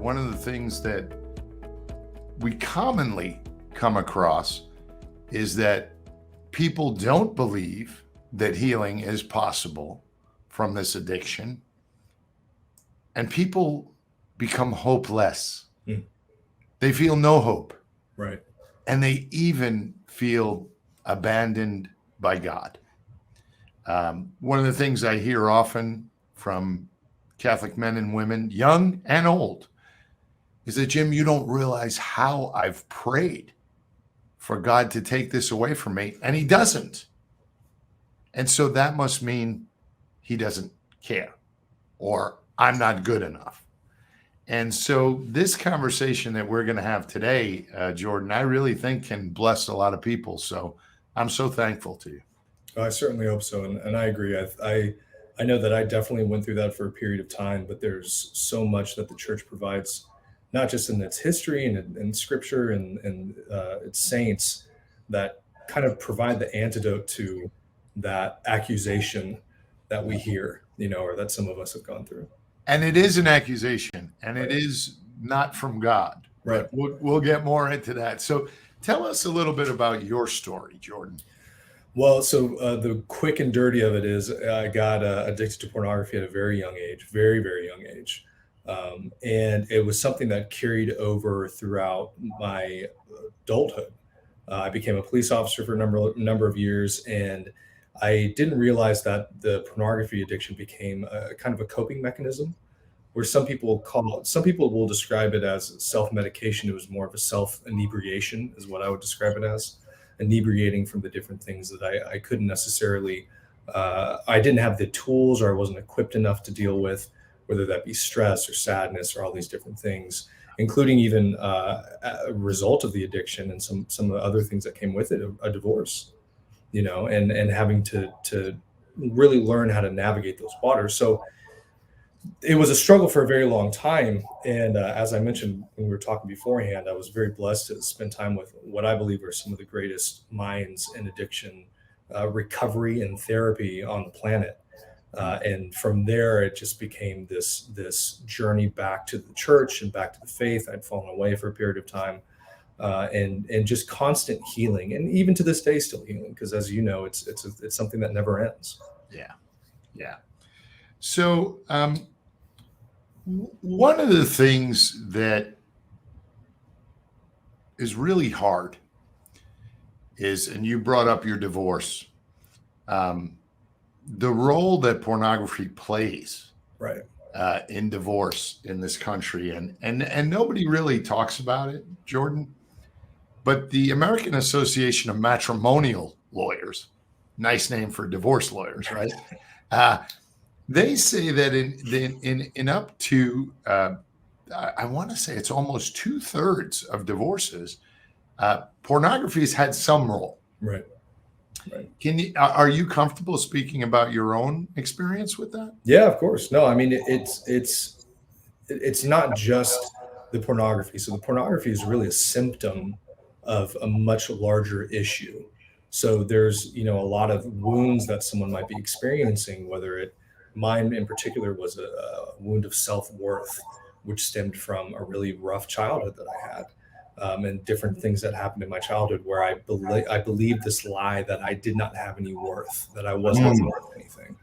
one of the things that we commonly come across is that people don't believe that healing is possible from this addiction, and people become hopeless. They feel no hope. Right. And they even feel abandoned by God. One of the things I hear often from Catholic men and women, young and old, is that, Jim, you don't realize how I've prayed for God to take this away from me, and he doesn't. And so that must mean he doesn't care, or I'm not good enough. And so this conversation that we're going to have today, Jordan, I really think can bless a lot of people. So I'm so thankful to you. I certainly hope so. And I agree. I know that I definitely went through that for a period of time, but there's so much that the church provides, not just in its history and scripture and its saints, that kind of provide the antidote to that accusation that we hear, or that some of us have gone through. And it is an accusation, and it is not from God. Right. We'll get more into that. So tell us a little bit about your story, Jordan. Well, so the quick and dirty of it is I got addicted to pornography at a very young age, very, very young age. And it was something that carried over throughout my adulthood. I became a police officer for a number of years, and I didn't realize that the pornography addiction became a kind of a coping mechanism, where some people will describe it as self-medication. It was more of a self-inebriation is what I would describe it as, inebriating from the different things that I couldn't necessarily, I didn't have the tools, or I wasn't equipped enough to deal with, whether that be stress or sadness or all these different things, including even a result of the addiction and some of the other things that came with it, a divorce. And having to really learn how to navigate those waters. So it was a struggle for a very long time. And as I mentioned when we were talking beforehand, I was very blessed to spend time with what I believe are some of the greatest minds in addiction recovery and therapy on the planet. And from there, it just became this journey back to the church and back to the faith. I'd fallen away for a period of time. And just constant healing, and even to this day, still healing, because as you know, it's something that never ends. Yeah. So one of the things that is really hard is, and you brought up your divorce, the role that pornography plays, right, in divorce in this country, and nobody really talks about it, Jordan. But the American Association of Matrimonial Lawyers, nice name for divorce lawyers, right? They say that in up to, I want to say it's almost 2/3 of divorces, pornography has had some role. Right. Are you comfortable speaking about your own experience with that? Yeah, of course. No, I mean, it's not just the pornography. So the pornography is really a symptom of a much larger issue. So there's, a lot of wounds that someone might be experiencing, mine in particular was a wound of self-worth, which stemmed from a really rough childhood that I had, and different things that happened in my childhood where I believed this lie that I did not have any worth, that I wasn't worth anything.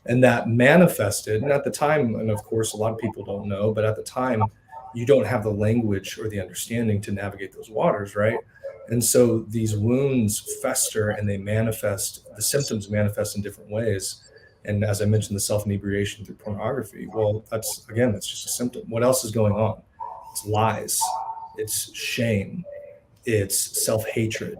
And that manifested, and at the time, and of course, a lot of people don't know, but at the time, you don't have the language or the understanding to navigate those waters, right? And so these wounds fester and the symptoms manifest in different ways. And as I mentioned, the self-inebriation through pornography, well, that's just a symptom. What else is going on? It's lies, it's shame, it's self-hatred,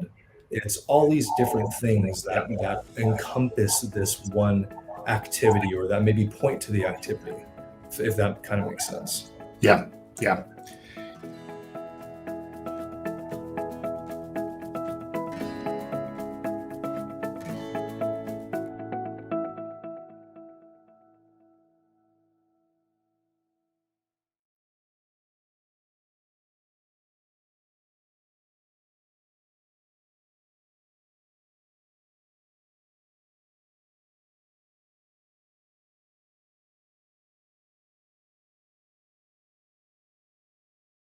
it's all these different things that encompass this one activity, or that maybe point to the activity, if that kind of makes sense. Yeah.